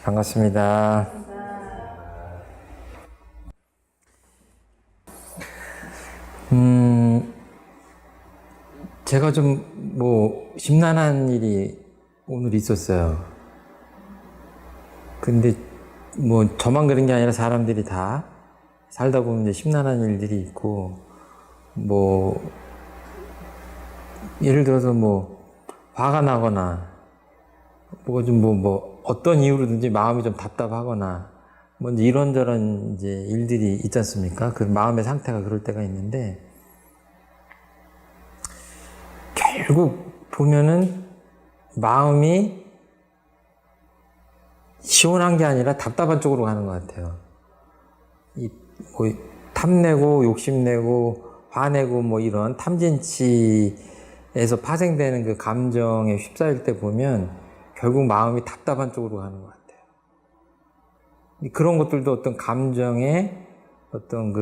반갑습니다. 제가 좀 심란한 일이 오늘 있었어요. 근데 저만 그런 게 아니라 사람들이 다 살다 보면 이제 심란한 일들이 있고, 예를 들어서 화가 나거나, 어떤 이유로든지 마음이 좀 답답하거나, 이제 이런저런 이제 일들이 있지 않습니까? 그 마음의 상태가 그럴 때가 있는데, 결국 보면은 마음이 시원한 게 아니라 답답한 쪽으로 가는 것 같아요. 탐내고, 욕심내고, 화내고, 이런 탐진치에서 파생되는 그 감정에 휩싸일 때 보면 결국 마음이 답답한 쪽으로 가는 것 같아요. 그런 것들도 어떤 감정의 어떤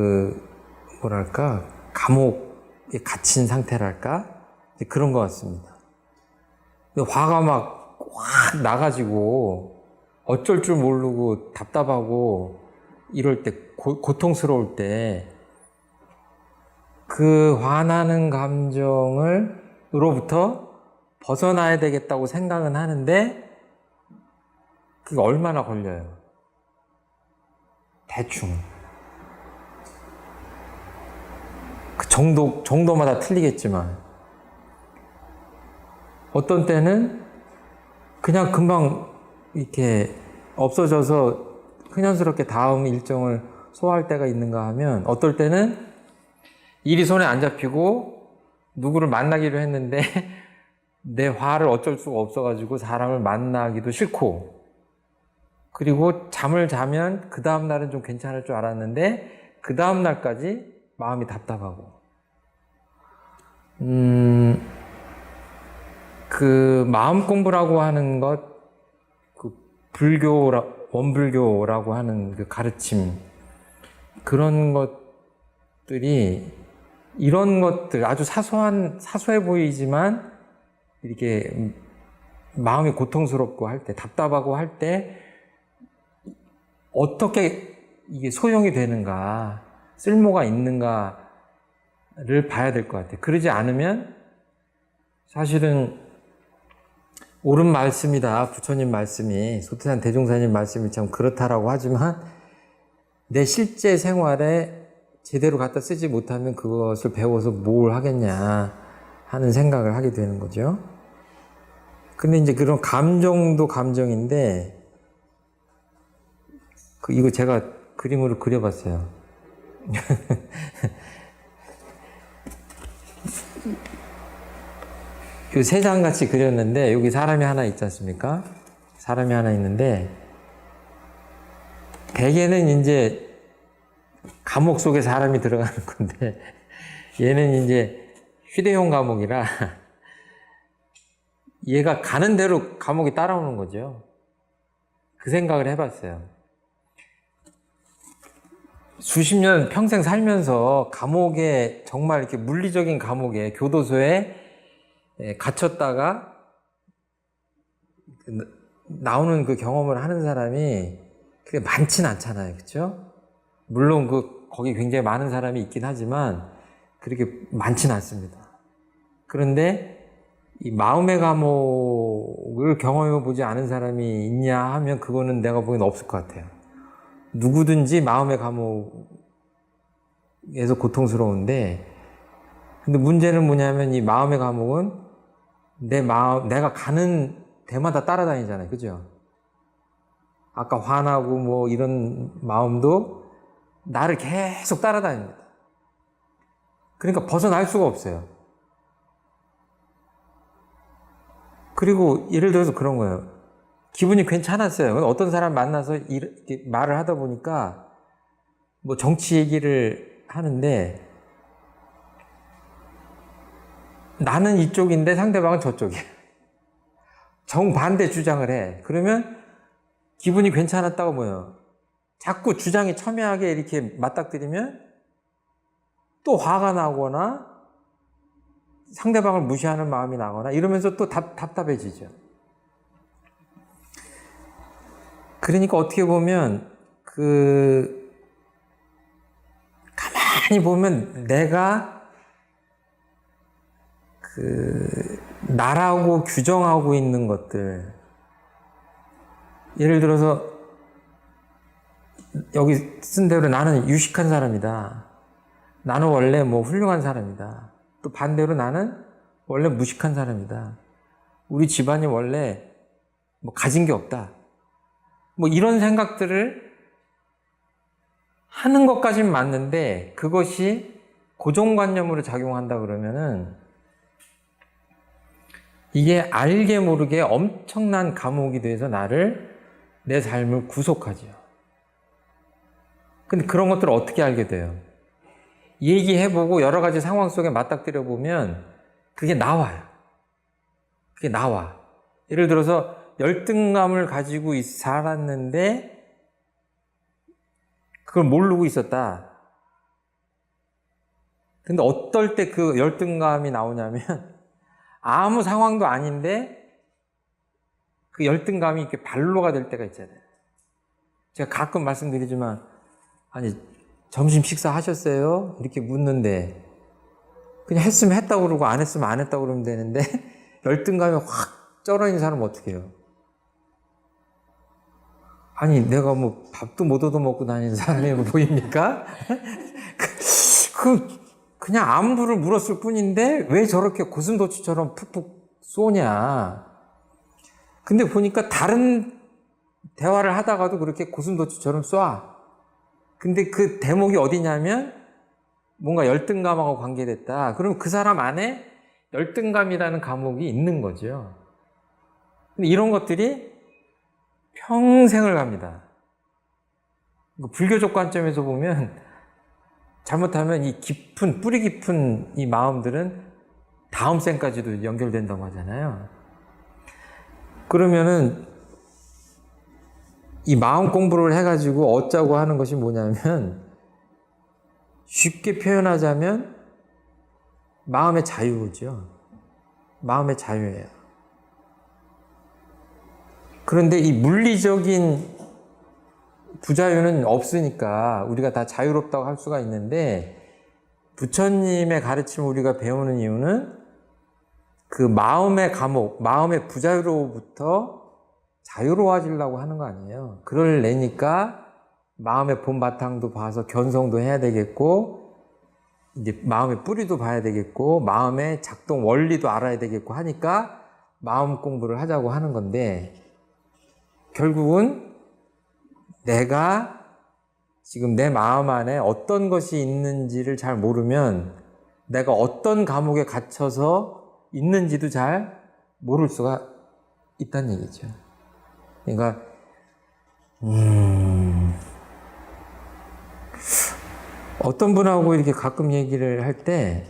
감옥에 갇힌 상태랄까? 그런 것 같습니다. 화가 확 나가지고 어쩔 줄 모르고 답답하고 이럴 때, 고통스러울 때, 그 화나는 감정으로부터 벗어나야 되겠다고 생각은 하는데, 그게 얼마나 걸려요? 대충. 그 정도마다 틀리겠지만, 어떤 때는 그냥 금방 이렇게 없어져서 흔연스럽게 다음 일정을 소화할 때가 있는가 하면, 어떨 때는 일이 손에 안 잡히고 누구를 만나기로 했는데 내 화를 어쩔 수가 없어가지고 사람을 만나기도 싫고, 그리고 잠을 자면 그 다음 날은 좀 괜찮을 줄 알았는데 그 다음 날까지 마음이 답답하고, 그 마음 공부라고 하는 것, 원불교라고 하는 그 가르침, 그런 것들이, 이런 것들, 아주 사소해 보이지만, 이렇게 마음이 고통스럽고 할 때, 답답하고 할 때, 어떻게 이게 소용이 되는가, 쓸모가 있는가를 봐야 될 것 같아요. 그러지 않으면, 사실은, 옳은 말씀이다. 부처님 말씀이, 소태산 대종사님 말씀이 참 그렇다라고 하지만, 내 실제 생활에 제대로 갖다 쓰지 못하면 그것을 배워서 뭘 하겠냐 하는 생각을 하게 되는 거죠. 근데 이제 그런 감정도 감정인데, 이거 제가 그림으로 그려봤어요. 이 세 장 같이 그렸는데, 여기 사람이 하나 있지 않습니까? 사람이 하나 있는데, 대개는 이제 감옥 속에 사람이 들어가는 건데, 얘는 이제 휴대용 감옥이라 얘가 가는 대로 감옥이 따라오는 거죠. 그 생각을 해봤어요. 수십 년 평생 살면서 감옥에, 정말 이렇게 물리적인 감옥에, 교도소에 갇혔다가 나오는 그 경험을 하는 사람이 그게 많진 않잖아요. 그렇죠? 물론 거기 굉장히 많은 사람이 있긴 하지만 그렇게 많진 않습니다. 그런데 이 마음의 감옥을 경험해 보지 않은 사람이 있냐 하면 그거는 내가 보기엔 없을 것 같아요. 누구든지 마음의 감옥에서 고통스러운데, 근데 문제는 뭐냐면 이 마음의 감옥은 내가 가는 데마다 따라다니잖아요. 그죠? 아까 화나고 이런 마음도 나를 계속 따라다닙니다. 그러니까 벗어날 수가 없어요. 그리고 예를 들어서 그런 거예요. 기분이 괜찮았어요. 어떤 사람 만나서 이렇게 말을 하다 보니까 정치 얘기를 하는데, 나는 이쪽인데 상대방은 저쪽이에요. 정반대 주장을 해. 그러면 기분이 괜찮았다고 뭐예요? 자꾸 주장이 첨예하게 이렇게 맞닥뜨리면 또 화가 나거나 상대방을 무시하는 마음이 나거나 이러면서 또 답답해지죠. 그러니까 어떻게 보면 가만히 보면 내가 나라고 규정하고 있는 것들, 예를 들어서 여기 쓴 대로 나는 유식한 사람이다. 나는 원래 뭐 훌륭한 사람이다. 또 반대로 나는 원래 무식한 사람이다. 우리 집안이 원래 뭐 가진 게 없다. 뭐 이런 생각들을 하는 것까지는 맞는데 그것이 고정관념으로 작용한다 그러면은 이게 알게 모르게 엄청난 감옥이 돼서 내 삶을 구속하죠. 근데 그런 것들을 어떻게 알게 돼요? 얘기해보고 여러 가지 상황 속에 맞닥뜨려 보면 그게 나와요. 그게 나와. 예를 들어서 열등감을 가지고 살았는데 그걸 모르고 있었다. 근데 어떨 때 그 열등감이 나오냐면 아무 상황도 아닌데 그 열등감이 이렇게 발로가 될 때가 있잖아요. 제가 가끔 말씀드리지만 아니 점심 식사하셨어요? 이렇게 묻는데 그냥 했으면 했다고 그러고 안 했으면 안 했다고 그러면 되는데 열등감이 확 쩔어있는 사람은 어떻게 해요? 아니 내가 뭐 밥도 못 얻어먹고 다니는 사람이 보입니까? 그냥 안부를 물었을 뿐인데 왜 저렇게 고슴도치처럼 푹푹 쏘냐. 근데 보니까 다른 대화를 하다가도 그렇게 고슴도치처럼 쏴. 근데 그 대목이 어디냐면 뭔가 열등감하고 관계됐다. 그럼 그 사람 안에 열등감이라는 감옥이 있는 거죠. 근데 이런 것들이 평생을 갑니다. 불교적 관점에서 보면 잘못하면 이 뿌리 깊은 이 마음들은 다음 생까지도 연결된다고 하잖아요. 그러면은 이 마음 공부를 해가지고 얻자고 하는 것이 뭐냐면 쉽게 표현하자면 마음의 자유죠. 마음의 자유예요. 그런데 이 물리적인 부자유는 없으니까 우리가 다 자유롭다고 할 수가 있는데 부처님의 가르침을 우리가 배우는 이유는 그 마음의 감옥, 마음의 부자유로부터 자유로워지려고 하는 거 아니에요. 그걸 내니까 마음의 본바탕도 봐서 견성도 해야 되겠고 이제 마음의 뿌리도 봐야 되겠고 마음의 작동 원리도 알아야 되겠고 하니까 마음 공부를 하자고 하는 건데 결국은 내가 지금 내 마음 안에 어떤 것이 있는지를 잘 모르면 내가 어떤 감옥에 갇혀서 있는지도 잘 모를 수가 있다는 얘기죠. 그러니까 어떤 분하고 이렇게 가끔 얘기를 할 때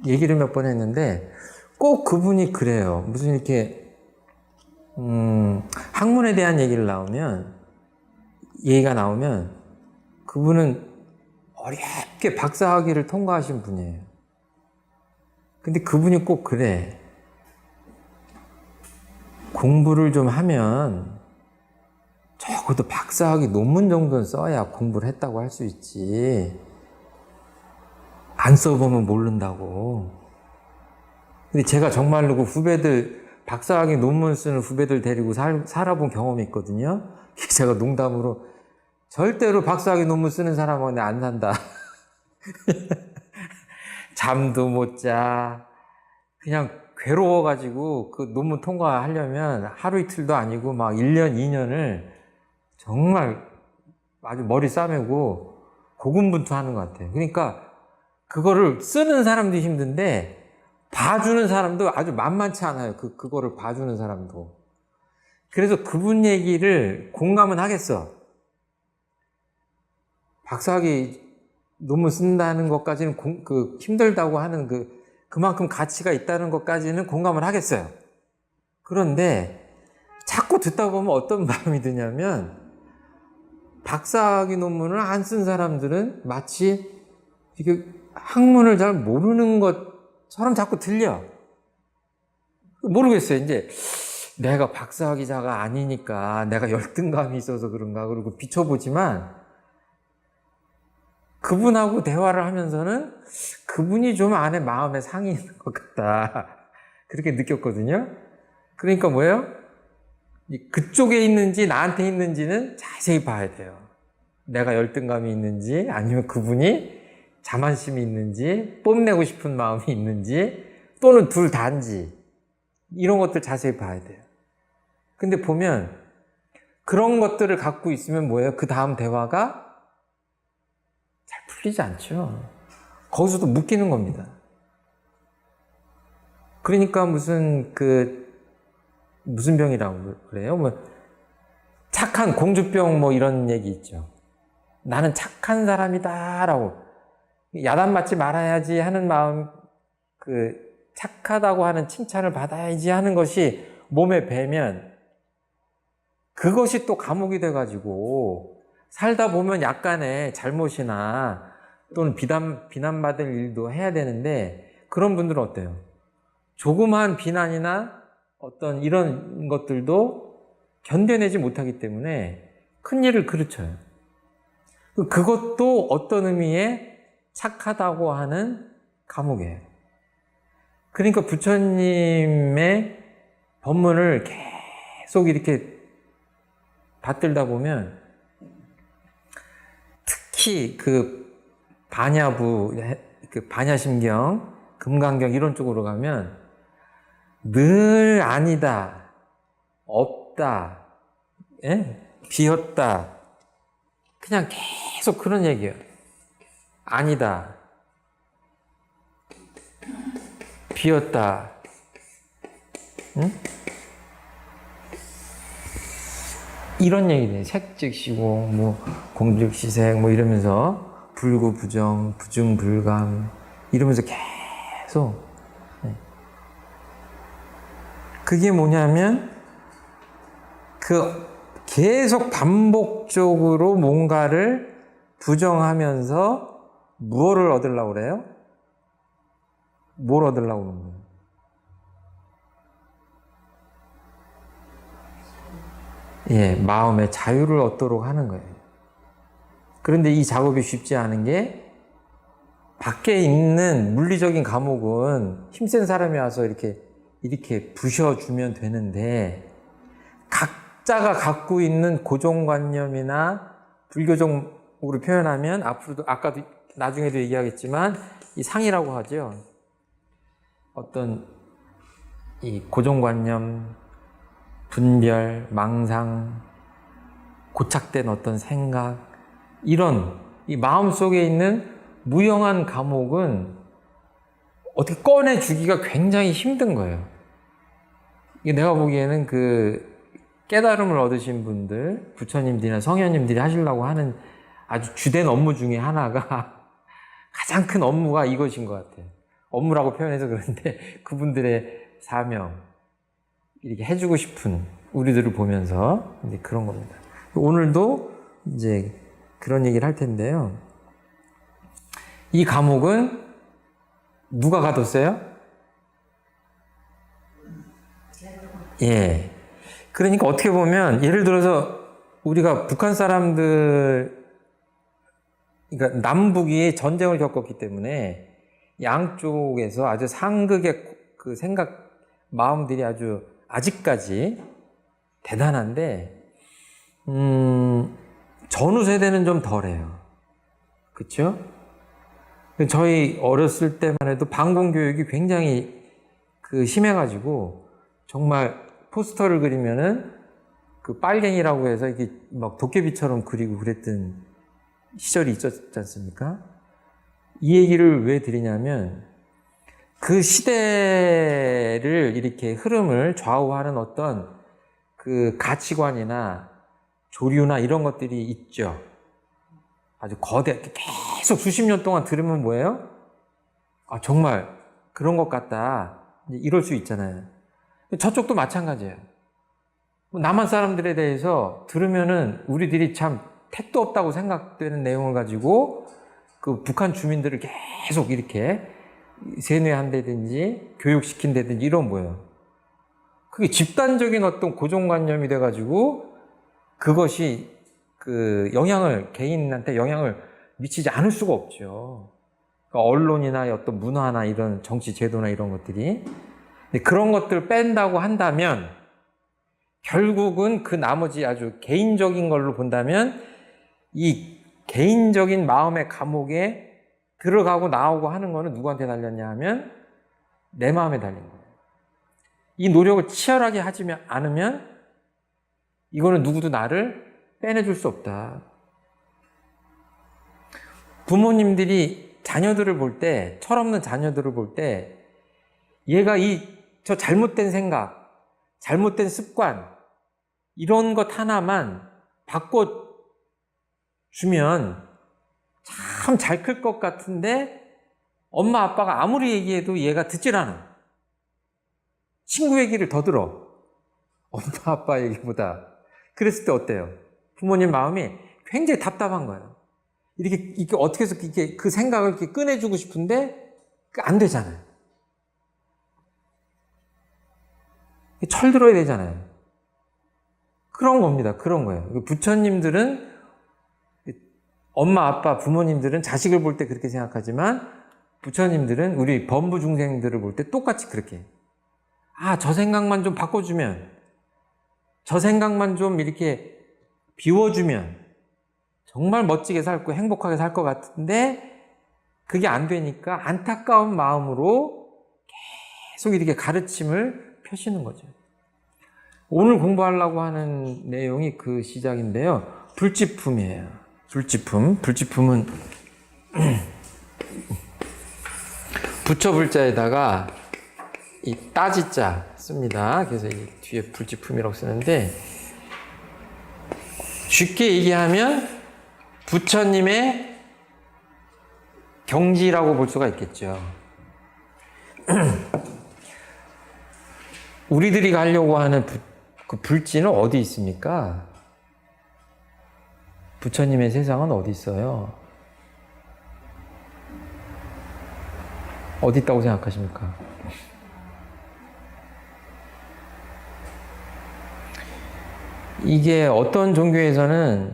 얘기를 몇 번 했는데 꼭 그분이 그래요. 무슨 이렇게 학문에 대한 얘기가 나오면 그분은 어렵게 박사학위를 통과하신 분이에요. 근데 그분이 꼭 그래. 공부를 좀 하면 적어도 박사학위 논문 정도는 써야 공부를 했다고 할 수 있지. 안 써보면 모른다고. 근데 제가 정말로 그 후배들, 박사학위 논문 쓰는 후배들 데리고 살아본 경험이 있거든요. 제가 농담으로 절대로 박사학위 논문 쓰는 사람하고 안 산다. 잠도 못 자. 그냥 괴로워가지고 그 논문 통과하려면 하루 이틀도 아니고 막 1년, 2년을 정말 아주 머리 싸매고 고군분투하는 것 같아요. 그러니까 그거를 쓰는 사람도 힘든데 봐주는 사람도 아주 만만치 않아요. 그거를 봐주는 사람도. 그래서 그분 얘기를 공감은 하겠어. 박사학위 논문 쓴다는 것까지는 힘들다고 하는 그만큼 가치가 있다는 것까지는 공감을 하겠어요. 그런데 자꾸 듣다 보면 어떤 마음이 드냐면 박사학위 논문을 안 쓴 사람들은 마치 이게 학문을 잘 모르는 것처럼 자꾸 들려. 모르겠어요. 이제 내가 박사학위자가 아니니까 내가 열등감이 있어서 그런가 그러고 비춰보지만 그분하고 대화를 하면서는 그분이 좀 안에 마음에 상이 있는 것 같다. 그렇게 느꼈거든요. 그러니까 뭐예요? 그쪽에 있는지 나한테 있는지는 자세히 봐야 돼요. 내가 열등감이 있는지 아니면 그분이 자만심이 있는지 뽐내고 싶은 마음이 있는지 또는 둘 다인지 이런 것들 자세히 봐야 돼요. 근데 보면 그런 것들을 갖고 있으면 뭐예요? 그 다음 대화가 잘 풀리지 않죠. 거기서도 묶이는 겁니다. 그러니까 무슨 병이라고 그래요? 뭐 착한 공주병 뭐 이런 얘기 있죠. 나는 착한 사람이다라고 야단 맞지 말아야지 하는 마음, 착하다고 하는 칭찬을 받아야지 하는 것이 몸에 배면 그것이 또 감옥이 돼가지고 살다 보면 약간의 잘못이나 또는 비난받을 일도 해야 되는데 그런 분들은 어때요? 조그마한 비난이나 어떤 이런 것들도 견뎌내지 못하기 때문에 큰 일을 그르쳐요. 그것도 어떤 의미의 착하다고 하는 감옥이에요. 그러니까 부처님의 법문을 계속 이렇게 받들다 보면 특히 반야심경, 금강경 이런 쪽으로 가면 늘 아니다, 없다, 비었다, 그냥 계속 그런 얘기예요. 아니다, 비었다, 응? 이런 얘기네. 색즉시고, 뭐, 공즉시색, 뭐 이러면서, 불구부정, 부중불감, 이러면서 계속. 그게 뭐냐면, 계속 반복적으로 뭔가를 부정하면서, 무엇을 얻으려고 그래요? 뭘 얻으려고 그러는 거예요? 마음의 자유를 얻도록 하는 거예요. 그런데 이 작업이 쉽지 않은 게 밖에 있는 물리적인 감옥은 힘센 사람이 와서 이렇게 부셔주면 되는데 각자가 갖고 있는 고정관념이나 불교적으로 표현하면 앞으로도 아까도 나중에도 얘기하겠지만 이 상이라고 하죠. 어떤 이 고정관념, 분별, 망상, 고착된 어떤 생각, 이런 이 마음속에 있는 무형한 감옥은 어떻게 꺼내주기가 굉장히 힘든 거예요. 이게 내가 보기에는 깨달음을 얻으신 분들, 부처님들이나 성현님들이 하시려고 하는 아주 주된 업무 중에 하나가 가장 큰 업무가 이것인 것 같아요. 업무라고 표현해서 그런데 그분들의 사명, 이렇게 해주고 싶은 우리들을 보면서 이제 그런 겁니다. 오늘도 이제 그런 얘기를 할 텐데요. 이 감옥은 누가 가뒀어요? 그러니까 어떻게 보면 예를 들어서 우리가 북한 사람들, 그러니까 남북이 전쟁을 겪었기 때문에 양쪽에서 아주 상극의 생각, 마음들이 아주 아직까지 대단한데, 전후 세대는 좀 덜해요. 그쵸? 저희 어렸을 때만 해도 반공교육이 굉장히 심해가지고, 정말 포스터를 그리면은 빨갱이라고 해서 이렇게 막 도깨비처럼 그리고 그랬던 시절이 있었지 않습니까? 이 얘기를 왜 드리냐면, 그 시대를 이렇게 흐름을 좌우하는 어떤 가치관이나 조류나 이런 것들이 있죠. 아주 계속 수십 년 동안 들으면 뭐예요? 아, 정말 그런 것 같다. 이럴 수 있잖아요. 저쪽도 마찬가지예요. 남한 사람들에 대해서 들으면은 우리들이 참 택도 없다고 생각되는 내용을 가지고 북한 주민들을 계속 이렇게 세뇌한다든지 교육시킨다든지 이런 뭐예요. 그게 집단적인 어떤 고정관념이 돼가지고 그것이 그 개인한테 영향을 미치지 않을 수가 없죠. 그러니까 언론이나 어떤 문화나 이런 정치 제도나 이런 것들이. 근데 그런 것들을 뺀다고 한다면 결국은 그 나머지 아주 개인적인 걸로 본다면 이 개인적인 마음의 감옥에 들어가고 나오고 하는 거는 누구한테 달렸냐 하면 내 마음에 달린 거예요. 이 노력을 치열하게 하지 않으면 이거는 누구도 나를 빼내줄 수 없다. 부모님들이 자녀들을 볼 때, 철없는 자녀들을 볼 때 얘가 저 잘못된 생각, 잘못된 습관 이런 것 하나만 바꿔주면 참 잘 클 것 같은데 엄마 아빠가 아무리 얘기해도 얘가 듣질 않아. 친구 얘기를 더 들어. 엄마 아빠 얘기보다. 그랬을 때 어때요? 부모님 마음이 굉장히 답답한 거예요. 이렇게 어떻게 해서 그 생각을 이렇게 꺼내주고 싶은데 안 되잖아요. 철 들어야 되잖아요. 그런 겁니다. 그런 거예요. 부처님들은 엄마, 아빠, 부모님들은 자식을 볼 때 그렇게 생각하지만 부처님들은 우리 범부 중생들을 볼 때 똑같이 그렇게 저 생각만 좀 바꿔주면 저 생각만 좀 이렇게 비워주면 정말 멋지게 살고 행복하게 살 것 같은데 그게 안 되니까 안타까운 마음으로 계속 이렇게 가르침을 펴시는 거죠. 오늘 공부하려고 하는 내용이 그 시작인데요. 불지품이에요. 불지품은 부처 불자에다가 이 따지자 씁니다. 그래서 이 뒤에 불지품이라고 쓰는데 쉽게 얘기하면 부처님의 경지라고 볼 수가 있겠죠. 우리들이 가려고 하는 그 불지는 어디 있습니까? 부처님의 세상은 어디 있어요? 어디 있다고 생각하십니까? 이게 어떤 종교에서는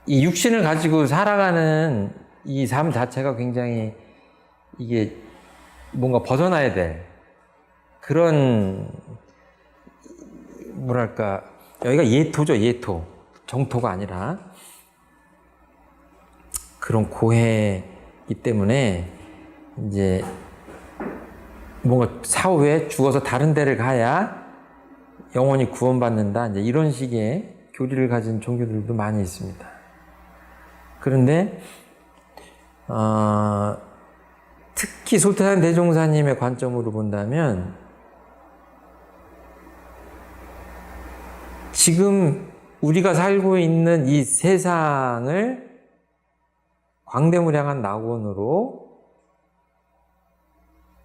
이 육신을 가지고 살아가는 이 삶 자체가 굉장히 이게 뭔가 벗어나야 될 그런 뭐랄까 여기가 예토죠. 예토. 정토가 아니라 그런 고해이기 때문에 이제 뭔가 사후에 죽어서 다른 데를 가야 영원히 구원받는다. 이제 이런 식의 교리를 가진 종교들도 많이 있습니다. 그런데 특히 솔타산 대종사님의 관점으로 본다면 지금 우리가 살고 있는 이 세상을 광대무량한 낙원으로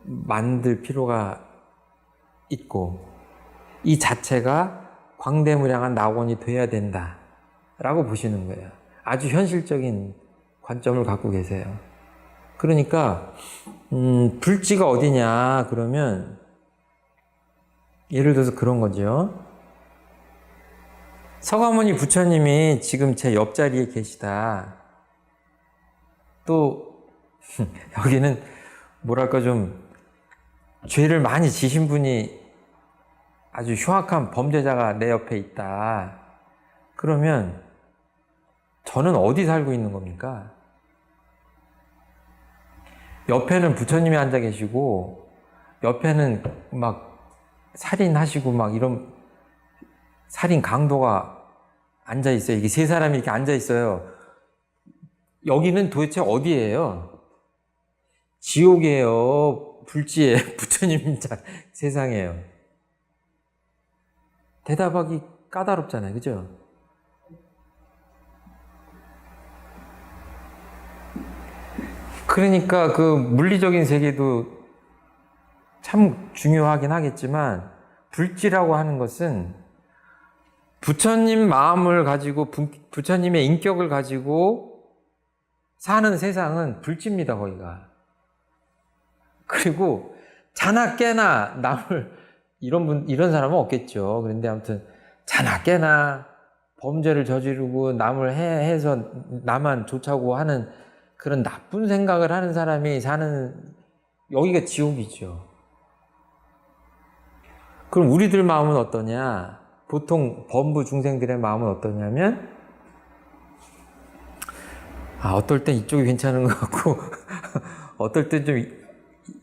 만들 필요가 있고 이 자체가 광대무량한 낙원이 돼야 된다라고 보시는 거예요. 아주 현실적인 관점을 갖고 계세요. 그러니까 불지가 어디냐 그러면 예를 들어서 그런 거죠. 서가모니 부처님이 지금 제 옆자리에 계시다. 또 여기는 뭐랄까 좀 죄를 많이 지신 분이 아주 흉악한 범죄자가 내 옆에 있다. 그러면 저는 어디 살고 있는 겁니까? 옆에는 부처님이 앉아 계시고 옆에는 막 살인하시고 막 이런 살인 강도가 앉아 있어요. 이게 세 사람이 이렇게 앉아 있어요. 여기는 도대체 어디예요? 지옥이에요. 불지예요. 부처님 세상이에요. 대답하기 까다롭잖아요. 그죠? 그러니까 그 물리적인 세계도 참 중요하긴 하겠지만 불지라고 하는 것은 부처님 마음을 가지고 부처님의 인격을 가지고 사는 세상은 불지입니다. 거기가. 그리고 자나 깨나 남을 이런 사람은 없겠죠. 그런데 아무튼 자나 깨나 범죄를 저지르고 남을 해서 나만 좋자고 하는 그런 나쁜 생각을 하는 사람이 사는, 여기가 지옥이죠. 그럼 우리들 마음은 어떠냐? 보통 범부 중생들의 마음은 어떠냐면, 어떨 땐 이쪽이 괜찮은 것 같고, 어떨 땐 좀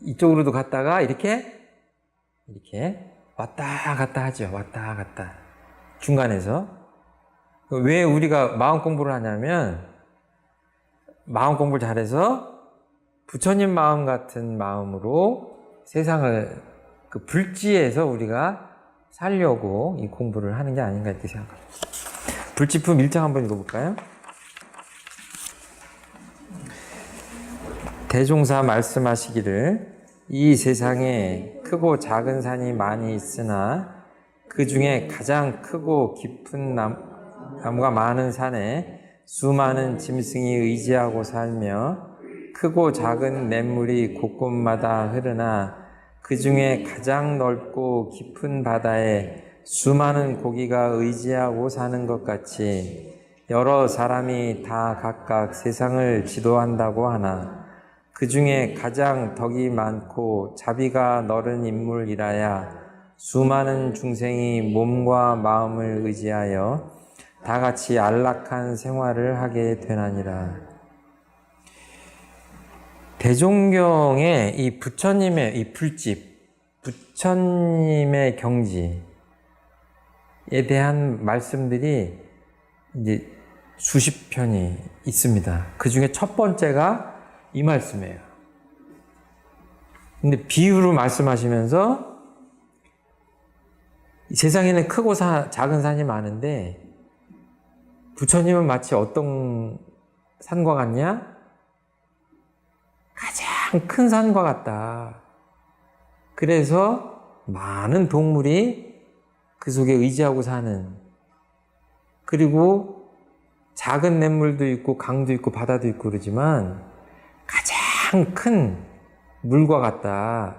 이쪽으로도 갔다가 이렇게 왔다 갔다 하죠. 왔다 갔다. 중간에서. 왜 우리가 마음 공부를 하냐면, 마음 공부를 잘해서 부처님 마음 같은 마음으로 세상을 그 불지에서 우리가 살려고 이 공부를 하는 게 아닌가 이렇게 생각합니다. 불지품 1장 한번 읽어볼까요? 대종사 말씀하시기를 이 세상에 크고 작은 산이 많이 있으나 그 중에 가장 크고 깊은 나무가 많은 산에 수많은 짐승이 의지하고 살며 크고 작은 냇물이 곳곳마다 흐르나 그 중에 가장 넓고 깊은 바다에 수많은 고기가 의지하고 사는 것 같이 여러 사람이 다 각각 세상을 지도한다고 하나 그 중에 가장 덕이 많고 자비가 너른 인물이라야 수많은 중생이 몸과 마음을 의지하여 다 같이 안락한 생활을 하게 되나니라. 대종경의 이 부처님의 이 불집, 부처님의 경지에 대한 말씀들이 이제 수십 편이 있습니다. 그 중에 첫 번째가 이 말씀이에요. 근데 비유로 말씀하시면서 세상에는 크고 작은 산이 많은데 부처님은 마치 어떤 산과 같냐? 가장 큰 산과 같다. 그래서 많은 동물이 그 속에 의지하고 사는, 그리고 작은 냇물도 있고 강도 있고 바다도 있고 그러지만 가장 큰 물과 같다.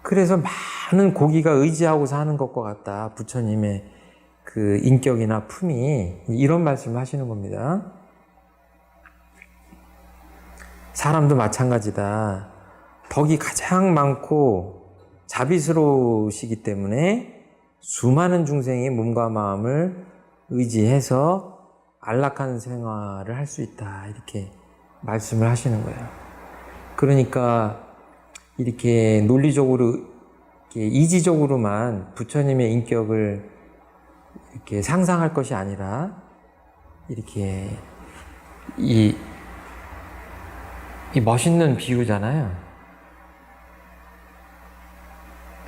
그래서 많은 고기가 의지하고 사는 것과 같다. 부처님의 그 인격이나 품이 이런 말씀을 하시는 겁니다. 사람도 마찬가지다. 덕이 가장 많고 자비스러우시기 때문에 수많은 중생이 몸과 마음을 의지해서 안락한 생활을 할 수 있다. 이렇게 말씀을 하시는 거예요. 그러니까 이렇게 논리적으로, 이렇게 이지적으로만 부처님의 인격을 이렇게 상상할 것이 아니라 이렇게 이 멋있는 비유잖아요.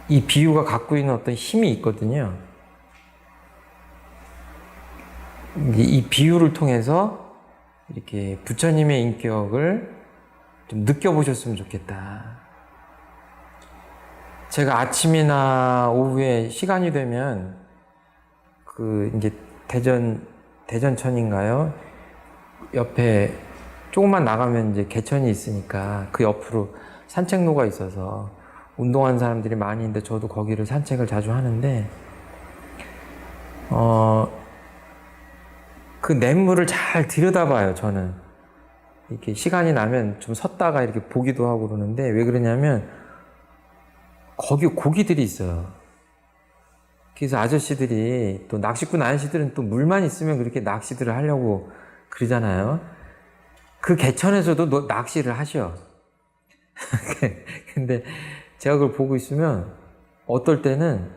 이 비유가 갖고 있는 어떤 힘이 있거든요. 이 비유를 통해서 이렇게 부처님의 인격을 좀 느껴보셨으면 좋겠다. 제가 아침이나 오후에 시간이 되면 이제 대전천인가요? 옆에 조금만 나가면 이제 개천이 있으니까 그 옆으로 산책로가 있어서 운동하는 사람들이 많이 있는데 저도 거기를 산책을 자주 하는데, 그 냇물을 잘 들여다봐요, 저는. 이렇게 시간이 나면 좀 섰다가 이렇게 보기도 하고 그러는데, 왜 그러냐면, 거기 고기들이 있어요. 그래서 아저씨들이, 또 낚시꾼 아저씨들은 또 물만 있으면 그렇게 낚시들을 하려고 그러잖아요. 그 개천에서도 낚시를 하셔. 근데 제가 그걸 보고 있으면 어떨 때는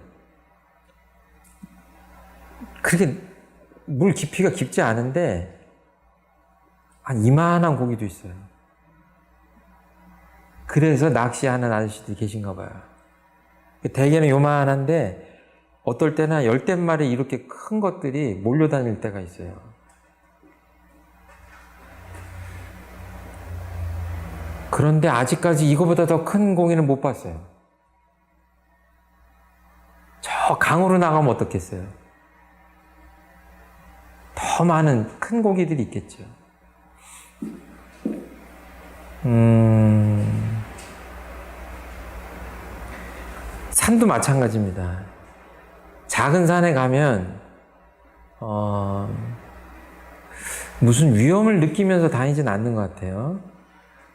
그렇게 물 깊이가 깊지 않은데 한 이만한 고기도 있어요. 그래서 낚시하는 아저씨들이 계신가 봐요. 대개는 요만한데 어떨 때는 10댓마리 이렇게 큰 것들이 몰려다닐 때가 있어요. 그런데 아직까지 이거보다 더 큰 고기는 못 봤어요. 저 강으로 나가면 어떻겠어요? 더 많은 큰 고기들이 있겠죠. 산도 마찬가지입니다. 작은 산에 가면 무슨 위험을 느끼면서 다니진 않는 것 같아요.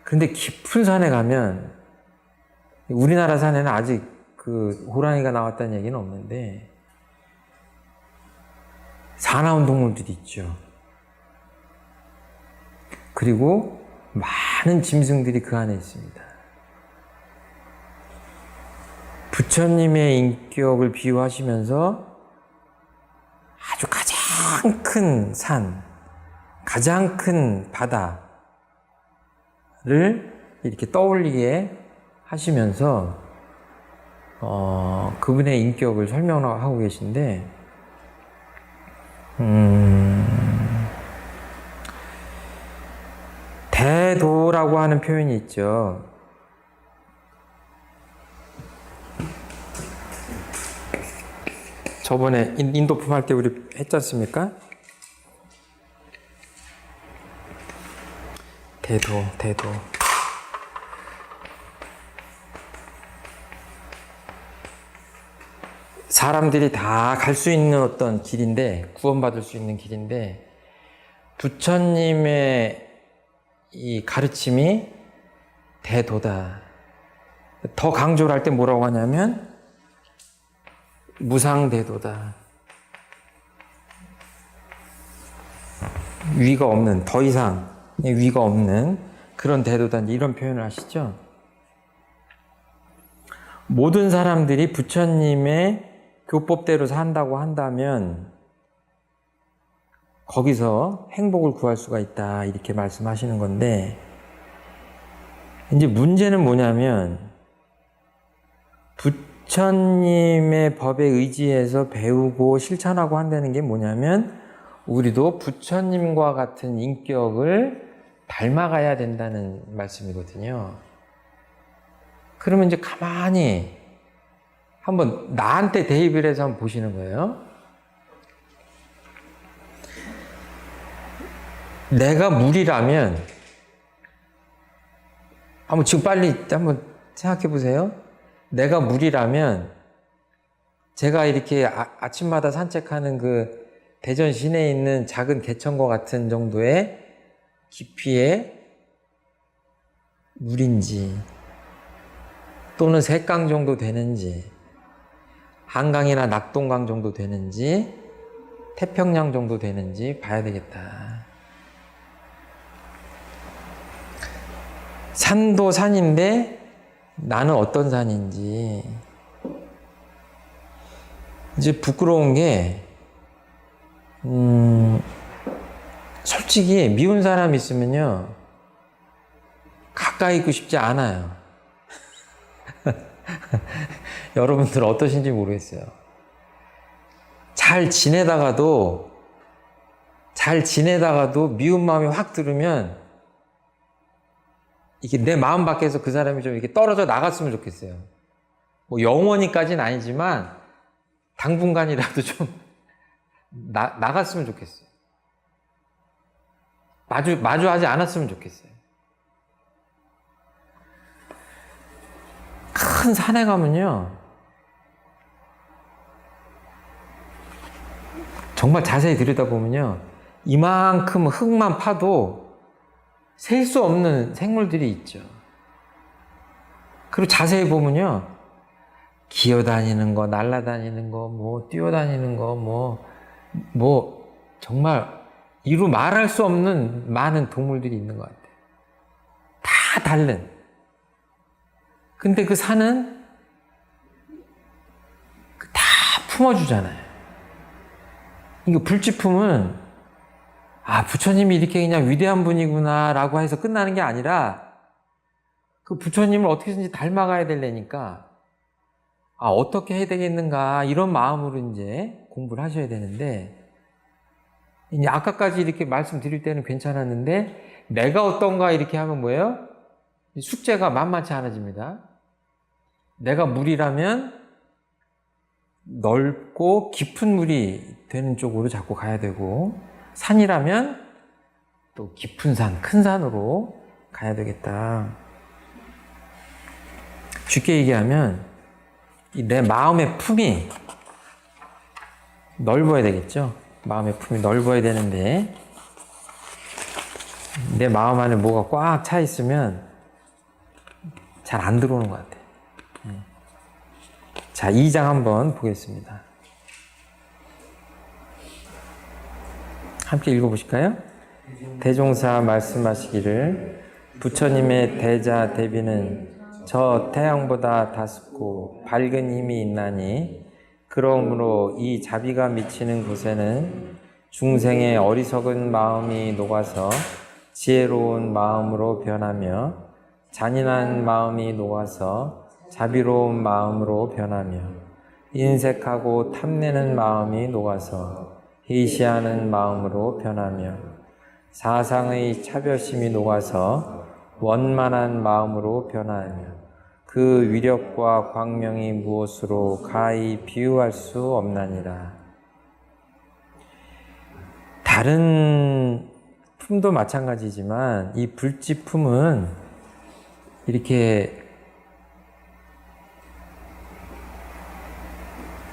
그런데 깊은 산에 가면, 우리나라 산에는 아직 그 호랑이가 나왔다는 얘기는 없는데 사나운 동물들이 있죠. 그리고 많은 짐승들이 그 안에 있습니다. 부처님의 인격을 비유하시면서 아주 가장 큰 산, 가장 큰 바다를 이렇게 떠올리게 하시면서 그분의 인격을 설명하고 계신데, 대도라고 하는 표현이 있죠. 저번에 인도품 할 때 우리 했지 않습니까? 대도. 사람들이 다 갈 수 있는 어떤 길인데, 구원받을 수 있는 길인데, 부처님의 이 가르침이 대도다. 더 강조를 할 때 뭐라고 하냐면 무상대도다. 위가 없는, 더 이상 위가 없는 그런 대도다. 이런 표현을 하시죠. 모든 사람들이 부처님의 교법대로 산다고 한다면 거기서 행복을 구할 수가 있다, 이렇게 말씀하시는 건데, 이제 문제는 뭐냐면 부처님의 법에 의지해서 배우고 실천하고 한다는 게 뭐냐면 우리도 부처님과 같은 인격을 닮아가야 된다는 말씀이거든요. 그러면 이제 가만히 한번 나한테 대입을 해서 한번 보시는 거예요. 내가 물이라면, 한번 지금 빨리 한번 생각해 보세요. 내가 물이라면 제가 이렇게 아침마다 산책하는 그 대전 시내에 있는 작은 개천과 같은 정도의 깊이의 물인지, 또는 색강 정도 되는지, 한강이나 낙동강 정도 되는지, 태평양 정도 되는지 봐야 되겠다. 산도 산인데 나는 어떤 산인지. 이제 부끄러운 게, 솔직히 미운 사람 있으면요 가까이 있고 싶지 않아요. 여러분들 어떠신지 모르겠어요. 잘 지내다가도 미운 마음이 확 들으면 이게 내 마음 밖에서 그 사람이 좀 이렇게 떨어져 나갔으면 좋겠어요. 뭐 영원히까지는 아니지만 당분간이라도 좀 나갔으면 좋겠어요. 마주하지 않았으면 좋겠어요. 큰 산에 가면요 정말 자세히 들여다보면요 이만큼 흙만 파도 셀 수 없는 생물들이 있죠. 그리고 자세히 보면요 기어다니는 거, 날아다니는 거, 뭐 뛰어다니는 거, 뭐 정말 이루 말할 수 없는 많은 동물들이 있는 것 같아요. 다 다른. 근데 그 산은 다 품어주잖아요. 이거 불지품은 부처님이 이렇게 그냥 위대한 분이구나 라고 해서 끝나는 게 아니라 그 부처님을 어떻게든지 닮아가야 되려니까 어떻게 해야 되겠는가 이런 마음으로 이제 공부를 하셔야 되는데, 이제 아까까지 이렇게 말씀드릴 때는 괜찮았는데 내가 어떤가 이렇게 하면 뭐예요? 숙제가 만만치 않아집니다. 내가 물이라면 넓고 깊은 물이 되는 쪽으로 자꾸 가야 되고, 산이라면 또 깊은 산, 큰 산으로 가야 되겠다. 쉽게 얘기하면 내 마음의 품이 넓어야 되겠죠? 마음의 품이 넓어야 되는데, 내 마음 안에 뭐가 꽉 차 있으면 잘 안 들어오는 것 같아요. 자, 2장 한번 보겠습니다. 함께 읽어보실까요? 대종사 말씀하시기를 부처님의 대자 대비는 저 태양보다 다습고 밝은 힘이 있나니 그러므로 이 자비가 미치는 곳에는 중생의 어리석은 마음이 녹아서 지혜로운 마음으로 변하며 잔인한 마음이 녹아서 자비로운 마음으로 변하며 인색하고 탐내는 마음이 녹아서 희시하는 마음으로 변하며 사상의 차별심이 녹아서 원만한 마음으로 변하며 그 위력과 광명이 무엇으로 가히 비유할 수 없나니라. 다른 품도 마찬가지지만 이 불지품은 이렇게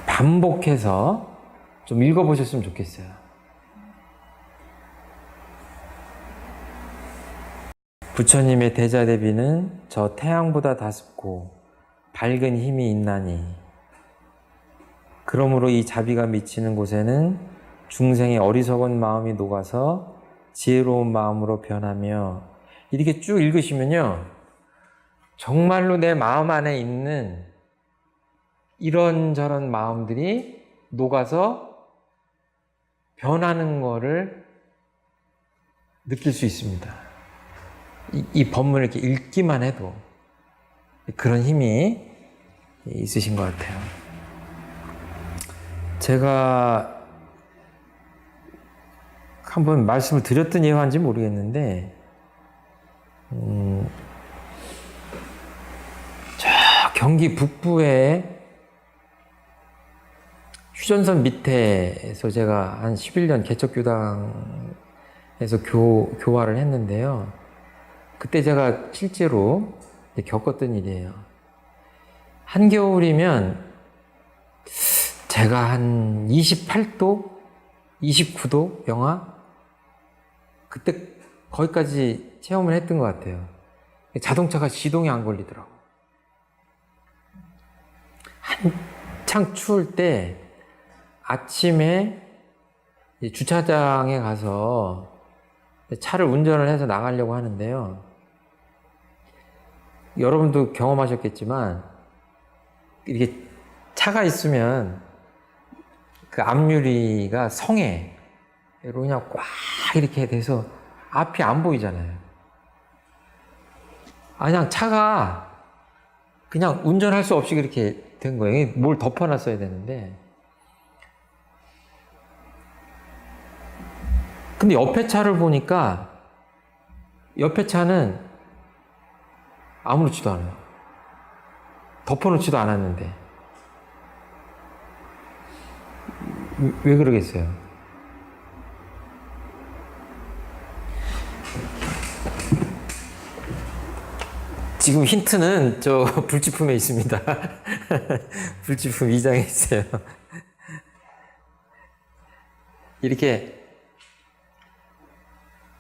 반복해서 좀 읽어보셨으면 좋겠어요. 부처님의 대자대비는 저 태양보다 다습고 밝은 힘이 있나니 그러므로 이 자비가 미치는 곳에는 중생의 어리석은 마음이 녹아서 지혜로운 마음으로 변하며 이렇게 쭉 읽으시면요 정말로 내 마음 안에 있는 이런저런 마음들이 녹아서 변하는 거를 느낄 수 있습니다. 이 법문을 이렇게 읽기만 해도 그런 힘이 있으신 것 같아요. 제가 한번 말씀을 드렸던 예화인지 모르겠는데 저 경기 북부에 휴전선 밑에서 제가 한 11년 개척교당에서 교화를 했는데요. 그때 제가 실제로 겪었던 일이에요. 한겨울이면 제가 한 28도, 29도 영하? 그때 거기까지 체험을 했던 것 같아요. 자동차가 시동이 안 걸리더라고. 한창 추울 때 아침에 주차장에 가서 차를 운전을 해서 나가려고 하는데요. 여러분도 경험하셨겠지만 이렇게 차가 있으면 그 앞유리가 성에로 그냥 꽉 이렇게 돼서 앞이 안 보이잖아요. 그냥 차가 그냥 운전할 수 없이 그렇게 된 거예요. 뭘 덮어놨어야 되는데. 근데 옆에 차를 보니까 옆에 차는 아무렇지도 않아요. 덮어놓지도 않았는데. 왜 그러겠어요? 지금 힌트는 저 불지품에 있습니다. 불지품 2장에 있어요. 이렇게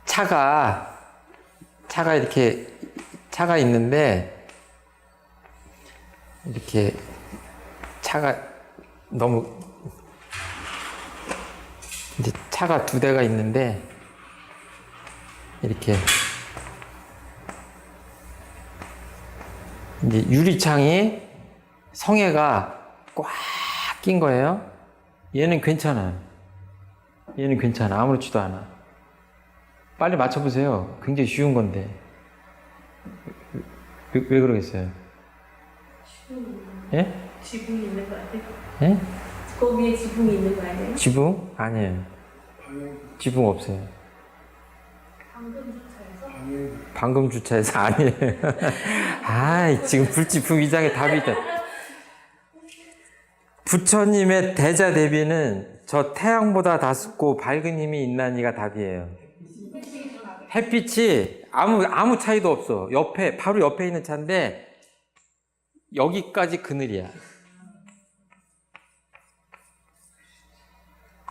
차가 이렇게 차가 있는데 이렇게 차가 너무 이제 차가 두 대가 있는데 이렇게 이제 유리창이 성에가 꽉 낀 거예요. 얘는 괜찮아. 얘는 괜찮아. 아무렇지도 않아. 빨리 맞춰보세요. 굉장히 쉬운 건데. 왜 그러겠어요? 예? 지붕이 있는 거 아니에요? 예? 거기에 지붕이 있는 거 아니에요? 지붕? 아니에요. 지붕 없어요. 방금 주차해서 아니에요. 아, 지금 불지품 2장에 답이 있다. 부처님의 대자 대비는 저 태양보다 다습고 밝은 힘이 있나니가 답이에요. 햇빛이 아무 차이도 없어. 바로 옆에 있는 차인데 여기까지 그늘이야.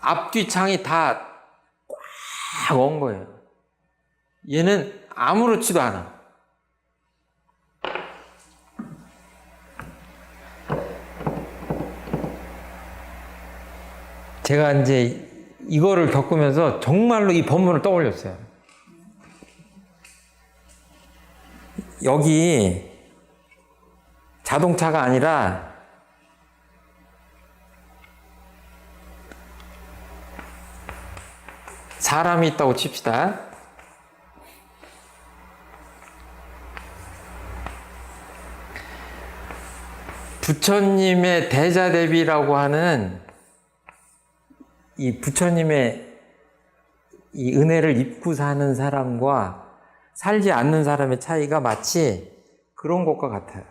앞뒤 창이 다 꽉 온 거예요. 얘는 아무렇지도 않아. 제가 이제 이거를 겪으면서 정말로 이 법문을 떠올렸어요. 여기 자동차가 아니라 사람이 있다고 칩시다. 부처님의 대자대비라고 하는 이 부처님의 이 은혜를 입고 사는 사람과 살지 않는 사람의 차이가 마치 그런 것과 같아요.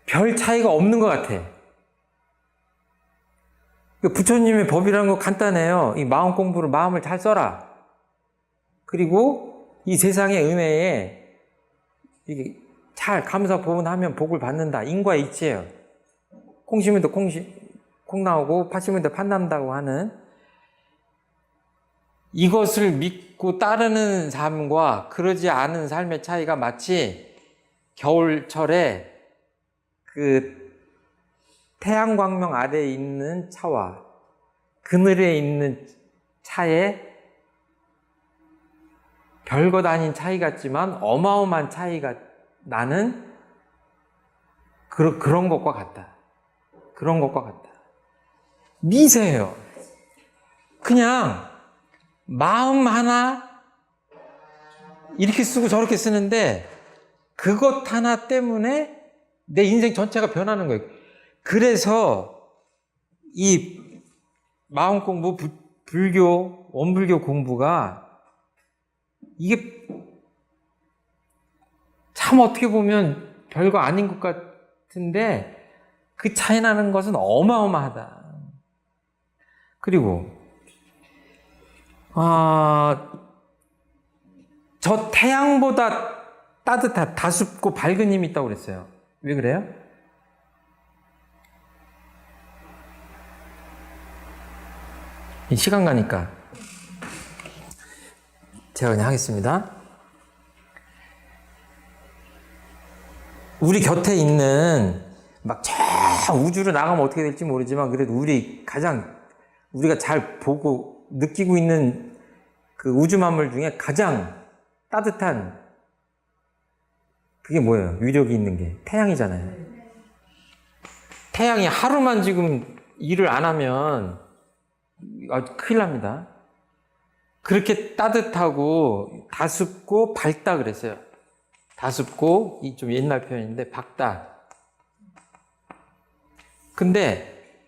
별 차이가 없는 것 같아. 부처님의 법이라는 거 간단해요. 이 마음 공부로 마음을 잘 써라. 그리고 이 세상의 은혜에 이게 잘 감사 보은하면 복을 받는다. 인과의 이치예요. 콩 심으면 콩 나오고 팥 심으면 팥 난다고 하는 이것을 믿고 따르는 삶과 그러지 않은 삶의 차이가 마치 겨울철에 그 태양광명 아래에 있는 차와 그늘에 있는 차에 별것 아닌 차이 같지만 어마어마한 차이가 나는 그런 것과 같다. 그런 것과 같다. 미세해요. 그냥 마음 하나 이렇게 쓰고 저렇게 쓰는데 그것 하나 때문에 내 인생 전체가 변하는 거예요. 그래서 이 마음 공부, 불교, 원불교 공부가 이게 참 어떻게 보면 별거 아닌 것 같은데 그 차이 나는 것은 어마어마하다. 그리고 저 태양보다 따뜻한 다습고 밝은 힘이 있다고 그랬어요. 왜 그래요? 시간 가니까 제가 그냥 하겠습니다. 우리 곁에 있는 막 저 우주로 나가면 어떻게 될지 모르지만 그래도 우리가 잘 보고 느끼고 있는 그 우주 만물 중에 가장 따뜻한 그게 뭐예요? 위력이 있는 게 태양이잖아요. 태양이 하루만 지금 일을 안 하면 큰일 납니다. 그렇게 따뜻하고 다습고 밝다 그랬어요. 다습고 이 좀 옛날 표현인데 밝다. 근데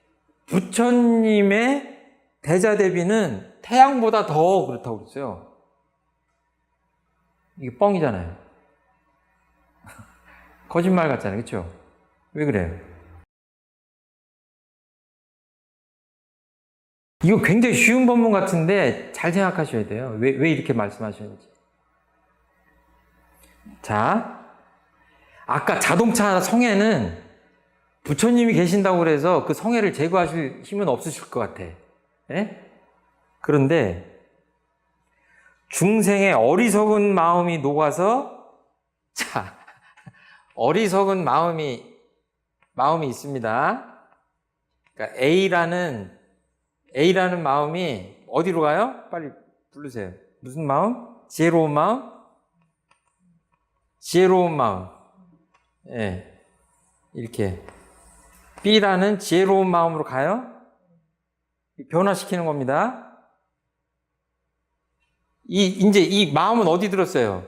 부처님의 대자대비는 태양보다 더 그렇다고 그랬어요. 이게 뻥이잖아요. 거짓말 같잖아요. 그렇죠? 왜 그래요? 이거 굉장히 쉬운 법문 같은데 잘 생각하셔야 돼요. 왜 이렇게 말씀하셨는지. 자, 아까 자동차 성에는 부처님이 계신다고 그래서 그 성에를 제거하실 힘은 없으실 것 같아. 예? 그런데 중생의 어리석은 마음이 녹아서 자, 어리석은 마음이 있습니다. 그러니까 A라는 마음이 어디로 가요? 빨리 부르세요. 무슨 마음? 지혜로운 마음? 지혜로운 마음. 예. 이렇게. B라는 지혜로운 마음으로 가요? 변화시키는 겁니다. 이제 이 마음은 어디 들었어요?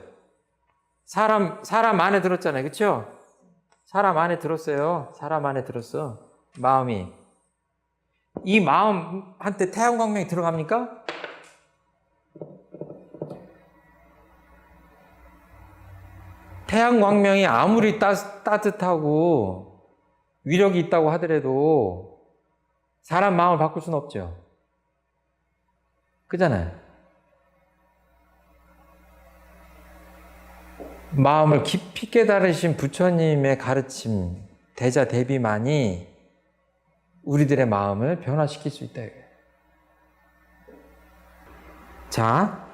사람 안에 들었잖아요. 그쵸? 사람 안에 들었어요. 사람 안에 들었어. 마음이. 이 마음한테 태양광명이 들어갑니까? 태양광명이 아무리 따뜻하고 위력이 있다고 하더라도 사람 마음을 바꿀 수는 없죠. 그잖아요. 마음을 깊이 깨달으신 부처님의 가르침, 대자 대비만이 우리들의 마음을 변화시킬 수 있다. 자,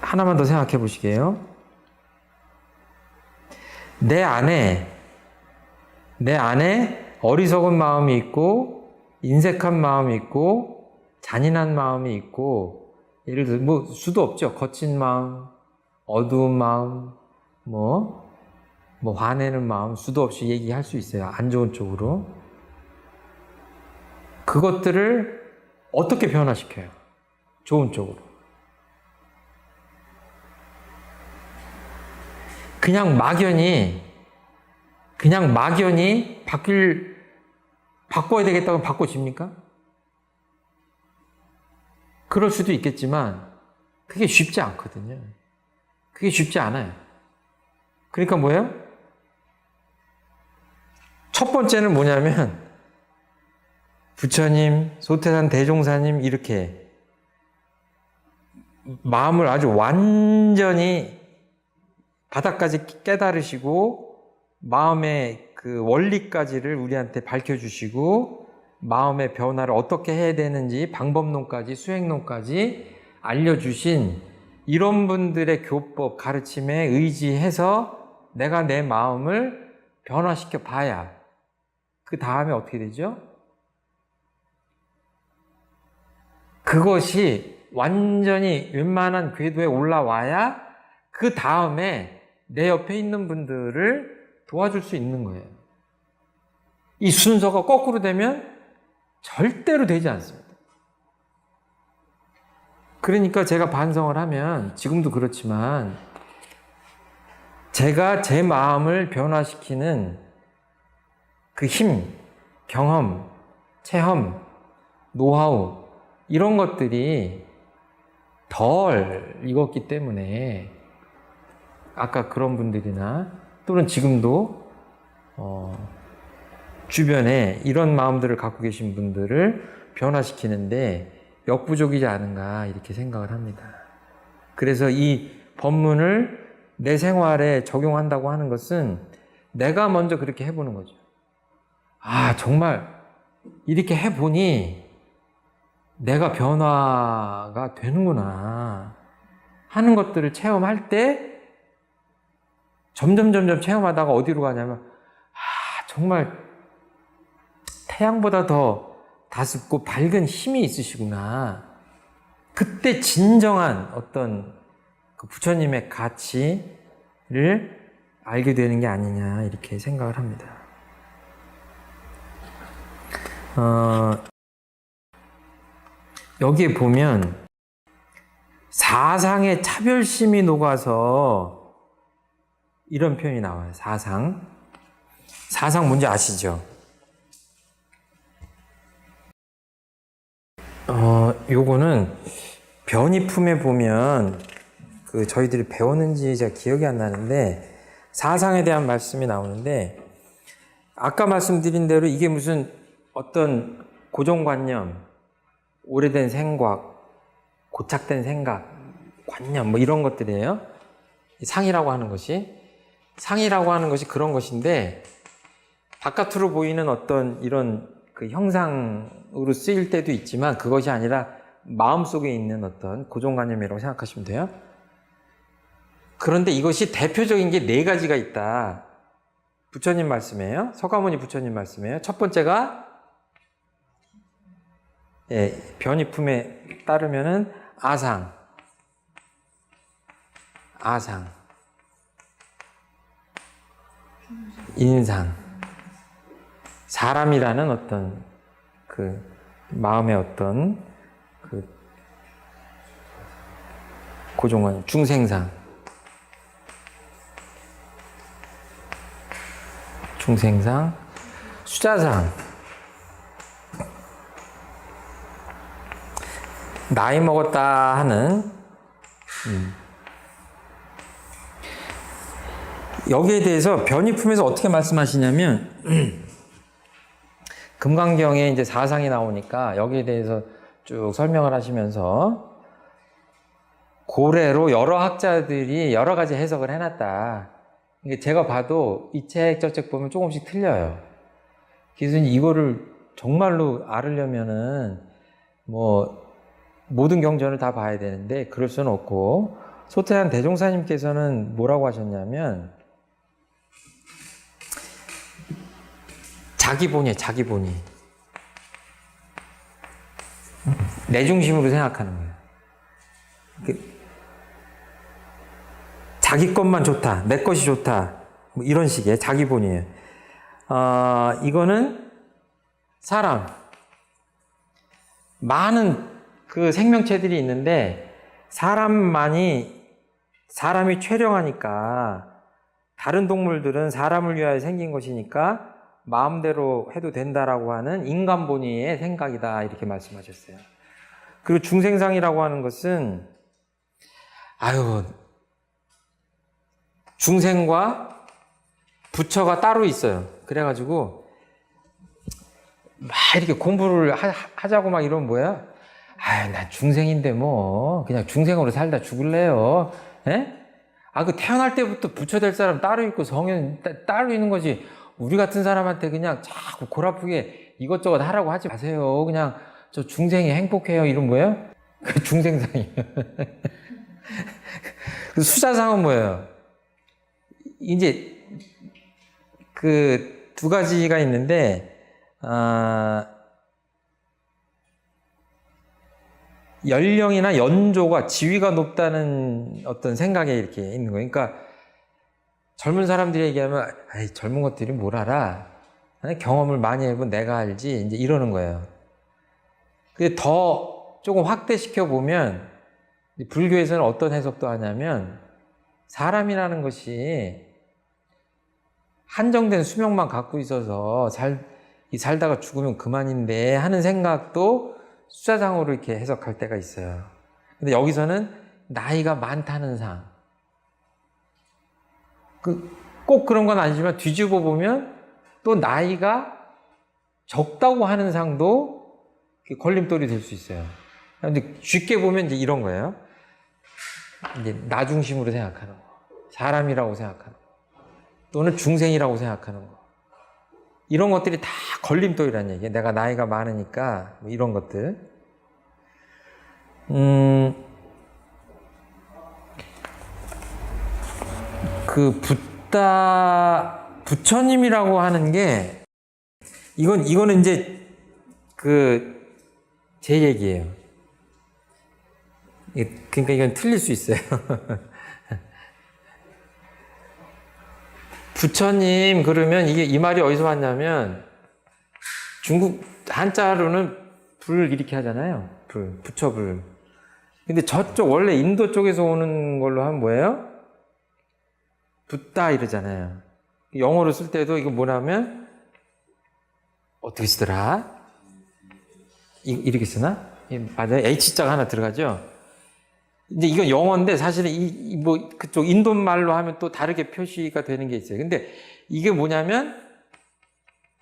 하나만 더 생각해 보시게요. 내 안에 어리석은 마음이 있고, 인색한 마음이 있고, 잔인한 마음이 있고, 예를 들어, 뭐, 수도 없죠. 거친 마음, 어두운 마음, 화내는 마음, 수도 없이 얘기할 수 있어요. 안 좋은 쪽으로. 그것들을 어떻게 변화시켜요? 좋은 쪽으로. 그냥 막연히 바꿔야 되겠다고 바꿔집니까? 그럴 수도 있겠지만, 그게 쉽지 않거든요. 그게 쉽지 않아요. 그러니까 뭐예요? 첫 번째는 뭐냐면, 부처님, 소태산 대종사님, 이렇게 마음을 아주 완전히 바닥까지 깨달으시고, 마음의 그 원리까지를 우리한테 밝혀주시고, 마음의 변화를 어떻게 해야 되는지 방법론까지, 수행론까지 알려주신 이런 분들의 교법, 가르침에 의지해서 내가 내 마음을 변화시켜 봐야 그 다음에 어떻게 되죠? 그것이 완전히 웬만한 궤도에 올라와야 그 다음에 내 옆에 있는 분들을 도와줄 수 있는 거예요. 이 순서가 거꾸로 되면 절대로 되지 않습니다. 그러니까 제가 반성을 하면, 지금도 그렇지만, 제가 제 마음을 변화시키는 그 힘, 경험, 체험, 노하우, 이런 것들이 덜 익었기 때문에, 아까 그런 분들이나, 또는 지금도, 주변에 이런 마음들을 갖고 계신 분들을 변화시키는데 역부족이지 않은가, 이렇게 생각을 합니다. 그래서 이 법문을 내 생활에 적용한다고 하는 것은 내가 먼저 그렇게 해보는 거죠. 아, 정말 이렇게 해보니 내가 변화가 되는구나 하는 것들을 체험할 때 점점 체험하다가 어디로 가냐면, 정말 태양보다 더 다습고 밝은 힘이 있으시구나. 그때 진정한 어떤 그 부처님의 가치를 알게 되는 게 아니냐, 이렇게 생각을 합니다. 여기에 보면 사상의 차별심이 녹아서 이런 표현이 나와요. 사상 뭔지 아시죠? 요거는 변이품에 보면 저희들이 배웠는지 제가 기억이 안 나는데 사상에 대한 말씀이 나오는데, 아까 말씀드린 대로 이게 무슨 어떤 고정관념, 오래된 생각, 고착된 생각, 관념 이런 것들이에요. 상이라고 하는 것이 그런 것인데, 바깥으로 보이는 어떤 이런 그 형상으로 쓰일 때도 있지만 그것이 아니라 마음속에 있는 어떤 고정관념이라고 생각하시면 돼요. 그런데 이것이 대표적인 게 4가지가 있다. 부처님 말씀이에요. 서가모니 부처님 말씀이에요. 첫 번째가 변이품에 따르면은 아상, 인상, 사람이라는 어떤 그 마음의 어떤 그 고정관념, 중생상, 수자상, 나이 먹었다 하는 여기에 대해서 변이품에서 어떻게 말씀하시냐면 금강경에 이제 사상이 나오니까 여기에 대해서 쭉 설명을 하시면서 고래로 여러 학자들이 여러 가지 해석을 해놨다. 이게 제가 봐도 이 책 저 책 보면 조금씩 틀려요. 그래서 이거를 정말로 알으려면은 뭐 모든 경전을 다 봐야 되는데 그럴 수는 없고, 소태한 대종사님께서는 뭐라고 하셨냐면 자기본이에요. 자기본이. 내 중심으로 생각하는 거예요. 자기 것만 좋다, 내 것이 좋다, 뭐 이런 식의 자기본이에요. 이거는 사람, 많은 그 생명체들이 있는데 사람이 최령하니까, 다른 동물들은 사람을 위하여 생긴 것이니까 마음대로 해도 된다라고 하는 인간본의의 생각이다, 이렇게 말씀하셨어요. 그리고 중생상이라고 하는 것은 중생과 부처가 따로 있어요. 그래가지고 막 이렇게 공부를 하자고 막 이러면 뭐야? 나 중생인데 뭐 그냥 중생으로 살다 죽을래요. 에? 그 태어날 때부터 부처 될 사람 따로 있고 성현 따로 있는 거지. 우리 같은 사람한테 그냥 자꾸 골 아프게 이것저것 하라고 하지 마세요. 그냥 저 중생이 행복해요. 이런 거예요? 그 중생상이에요. 그 수자상은 뭐예요? 이제 그 두 가지가 있는데, 연령이나 연조가 지위가 높다는 어떤 생각에 이렇게 있는 거예요. 그러니까 젊은 사람들이 얘기하면 젊은 것들이 뭘 알아? 경험을 많이 해본 내가 알지, 이제 이러는 거예요. 근데 더 조금 확대시켜 보면 불교에서는 어떤 해석도 하냐면, 사람이라는 것이 한정된 수명만 갖고 있어서 살다가 죽으면 그만인데 하는 생각도 수자상으로 이렇게 해석할 때가 있어요. 근데 여기서는 나이가 많다는 상. 꼭 그런 건 아니지만 뒤집어 보면 또 나이가 적다고 하는 상도 걸림돌이 될 수 있어요. 근데 쉽게 보면 이제 이런 거예요. 이제 나 중심으로 생각하는 거, 사람이라고 생각하는 거, 또는 중생이라고 생각하는 거, 이런 것들이 다 걸림돌이라는 얘기예요. 내가 나이가 많으니까 뭐 이런 것들. 그 부처님이라고 하는 게, 이거는 이제 제 얘기예요. 그러니까 이건 틀릴 수 있어요. 부처님 그러면 이 말이 어디서 왔냐면, 중국 한자로는 불 이렇게 하잖아요. 부처불. 근데 저쪽 원래 인도 쪽에서 오는 걸로 하면 뭐예요? 붓다 이러잖아요. 영어로 쓸 때도 이거 뭐냐면 어떻게 쓰더라? 이렇게 쓰나? 맞아요. H자가 하나 들어가죠. 이제 이건 영어인데 사실은 뭐 그쪽 인도 말로 하면 또 다르게 표시가 되는 게 있어요. 근데 이게 뭐냐면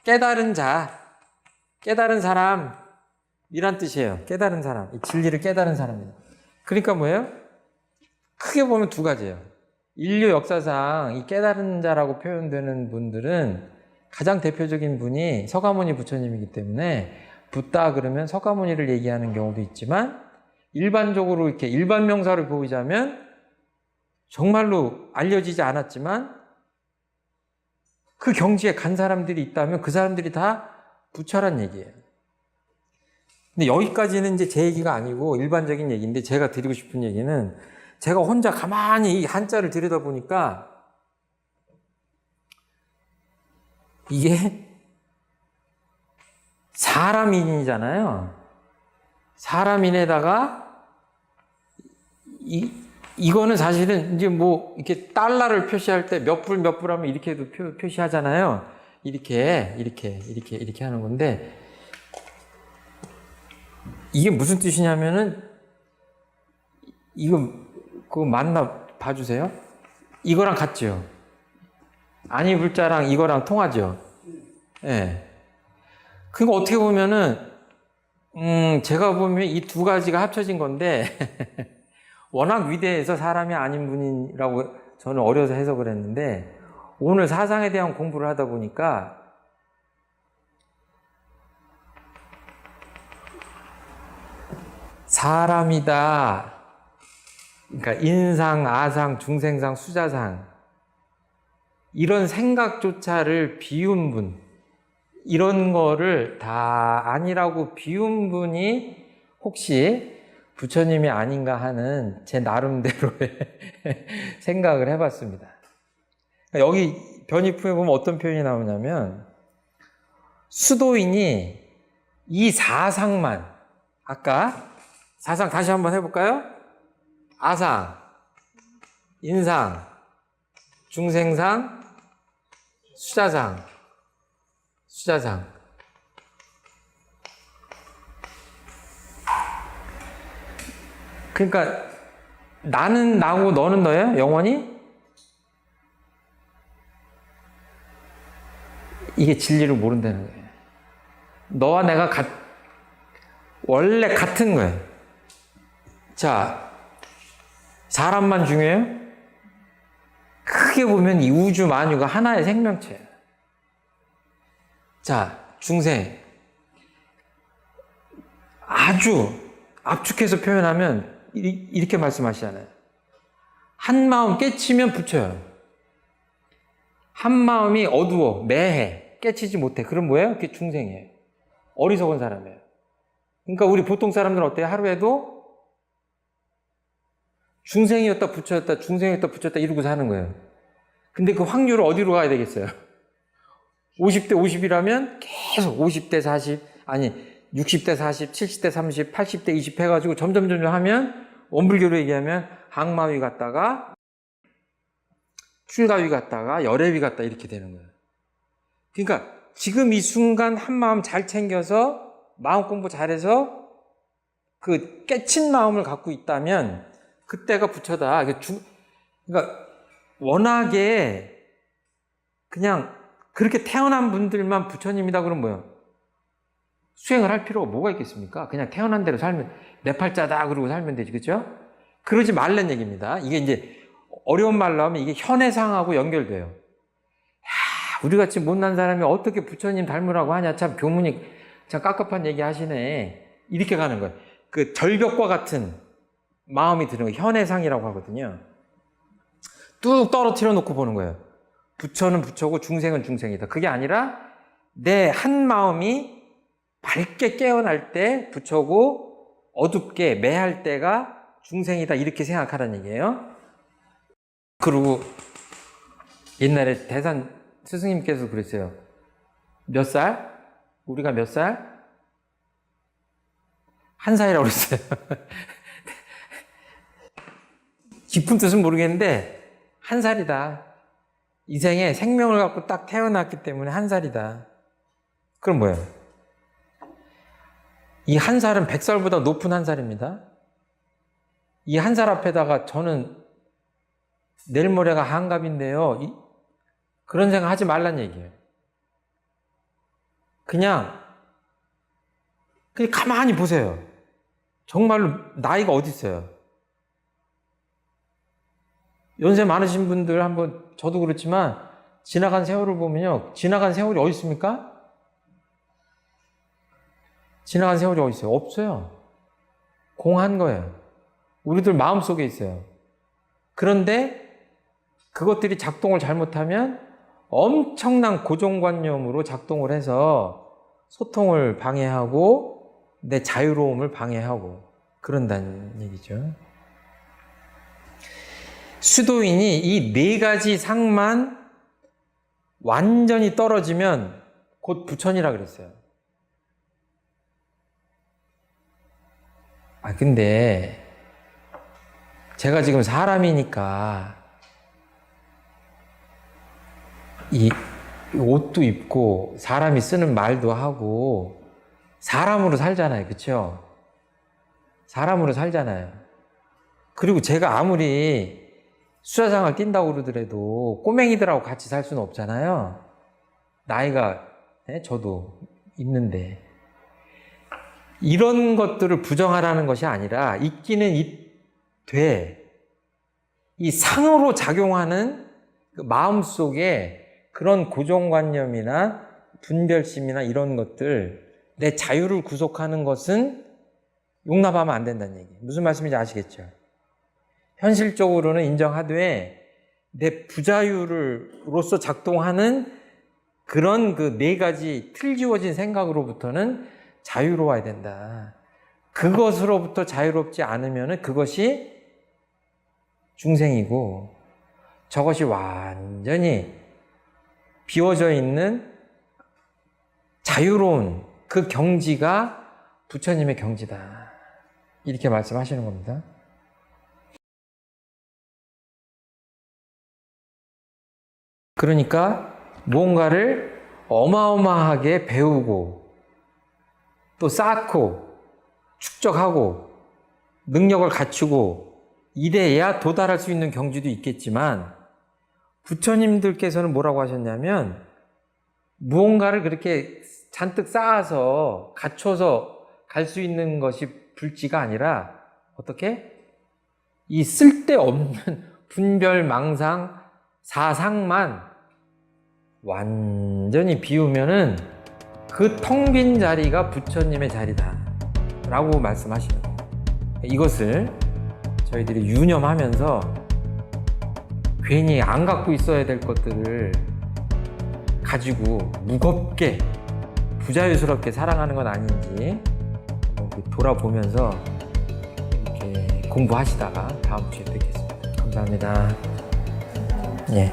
깨달은 자, 깨달은 사람이란 뜻이에요. 깨달은 사람, 이 진리를 깨달은 사람이에요. 그러니까 뭐예요? 크게 보면 두 가지예요. 인류 역사상 이 깨달은 자라고 표현되는 분들은 가장 대표적인 분이 서가모니 부처님이기 때문에 붓다 그러면 서가모니를 얘기하는 경우도 있지만, 일반적으로 이렇게 일반 명사를 보이자면 정말로 알려지지 않았지만 그 경지에 간 사람들이 있다면 그 사람들이 다 부처란 얘기예요. 근데 여기까지는 이제 제 얘기가 아니고 일반적인 얘기인데, 제가 드리고 싶은 얘기는, 제가 혼자 가만히 이 한자를 들여다보니까 이게 사람인이잖아요. 사람인에다가 이거는 사실은 이제 뭐 이렇게 달러를 표시할 때 몇 불 몇 불 하면 이렇게도 표시하잖아요. 이렇게 하는 건데, 이게 무슨 뜻이냐면은, 그거 맞나 봐주세요. 이거랑 같죠? 아니 불자랑 이거랑 통하죠? 예. 네. 그러니까 어떻게 보면은, 제가 보면 이 두 가지가 합쳐진 건데, 워낙 위대해서 사람이 아닌 분이라고 저는 어려서 해석을 했는데, 오늘 사상에 대한 공부를 하다 보니까 사람이다. 그러니까 인상, 아상, 중생상, 수자상 이런 생각조차를 비운 분, 이런 거를 다 아니라고 비운 분이 혹시 부처님이 아닌가 하는 제 나름대로의 생각을 해봤습니다. 여기 변이품에 보면 어떤 표현이 나오냐면 수도인이 이 사상만, 아까 사상 다시 한번 해볼까요? 아상, 인상, 중생상, 수자상. 그러니까 나는 나고 너는 너예요? 영원히? 이게 진리를 모른다는 거예요. 너와 내가 원래 같은 거예요. 자, 사람만 중요해요? 크게 보면 이 우주 만유가 하나의 생명체예요. 자, 중생. 아주 압축해서 표현하면 이렇게 말씀하시잖아요. 한 마음 깨치면 부처요. 한 마음이 어두워, 매해, 깨치지 못해. 그럼 뭐예요? 그게 중생이에요. 어리석은 사람이에요. 그러니까 우리 보통 사람들은 어때요? 하루에도 중생이었다 부처였다 중생이었다 부처였다 이러고 사는 거예요. 근데 그 확률을 어디로 가야 되겠어요? 50대 50이라면 계속 50대 40, 아니 60대 40, 70대 30, 80대 20 해가지고 점점 하면 원불교로 얘기하면 항마위 갔다가 출가위 갔다가 열애위 갔다 이렇게 되는 거예요. 그러니까 지금 이 순간 한 마음 잘 챙겨서 마음 공부 잘해서 그 깨친 마음을 갖고 있다면 그때가 부처다. 그러니까 워낙에 그냥 그렇게 태어난 분들만 부처님이다 그러면 뭐예요? 수행을 할 필요가 뭐가 있겠습니까? 그냥 태어난 대로 살면 내 팔자다 그러고 살면 되지, 그렇죠? 그러지 말란 얘기입니다. 이게 이제 어려운 말로 하면 이게 현해상하고 연결돼요. 야, 우리같이 못난 사람이 어떻게 부처님 닮으라고 하냐, 참 교문이 참 깝깝한 얘기 하시네. 이렇게 가는 거예요. 그 절벽과 같은 마음이 드는 거예요. 현해상이라고 하거든요. 뚝 떨어뜨려 놓고 보는 거예요. 부처는 부처고 중생은 중생이다. 그게 아니라 내 한 마음이 밝게 깨어날 때 부처고 어둡게 매할 때가 중생이다. 이렇게 생각하라는 얘기예요. 그리고 옛날에 대산 스승님께서 그랬어요. 몇 살? 우리가 몇 살? 1살이라고 그랬어요. 깊은 뜻은 모르겠는데 1살이다. 이 생에 생명을 갖고 딱 태어났기 때문에 1살이다. 그럼 뭐예요? 이 1살은 100살보다 높은 1살입니다. 이 1살 앞에다가 저는 내일 모레가 한갑인데요. 그런 생각 하지 말란 얘기예요. 그냥 가만히 보세요. 정말로 나이가 어디 있어요? 연세 많으신 분들 한번, 저도 그렇지만 지나간 세월을 보면요. 지나간 세월이 어디 있습니까? 지나간 세월이 어디 있어요? 없어요. 공한 거예요. 우리들 마음속에 있어요. 그런데 그것들이 작동을 잘못하면 엄청난 고정관념으로 작동을 해서 소통을 방해하고 내 자유로움을 방해하고 그런다는 얘기죠. 수도인이 이 4가지 상만 완전히 떨어지면 곧 부처니라 그랬어요. 근데 제가 지금 사람이니까 이 옷도 입고 사람이 쓰는 말도 하고 사람으로 살잖아요. 그렇죠? 사람으로 살잖아요. 그리고 제가 아무리 수자상을 띈다고 그러더라도 꼬맹이들하고 같이 살 수는 없잖아요. 나이가 저도 있는데 이런 것들을 부정하라는 것이 아니라 있기는 돼. 이 상으로 작용하는 그 마음속에 그런 고정관념이나 분별심이나 이런 것들, 내 자유를 구속하는 것은 용납하면 안 된다는 얘기. 무슨 말씀인지 아시겠죠? 현실적으로는 인정하되 내 부자유로서 작동하는 그런 그 네 가지 틀 지워진 생각으로부터는 자유로워야 된다. 그것으로부터 자유롭지 않으면 그것이 중생이고 저것이 완전히 비워져 있는 자유로운 그 경지가 부처님의 경지다. 이렇게 말씀하시는 겁니다. 그러니까 무언가를 어마어마하게 배우고 또 쌓고 축적하고 능력을 갖추고 이래야 도달할 수 있는 경지도 있겠지만 부처님들께서는 뭐라고 하셨냐면 무언가를 그렇게 잔뜩 쌓아서 갖춰서 갈 수 있는 것이 불지가 아니라 어떻게? 이 쓸데없는 분별, 망상, 사상만 완전히 비우면은 그 텅 빈 자리가 부처님의 자리다 라고 말씀하시는 거예요. 이것을 저희들이 유념하면서 괜히 안 갖고 있어야 될 것들을 가지고 무겁게 부자유스럽게 살아가는 건 아닌지 돌아보면서 이렇게 공부하시다가 다음 주에 뵙겠습니다. 감사합니다. 예.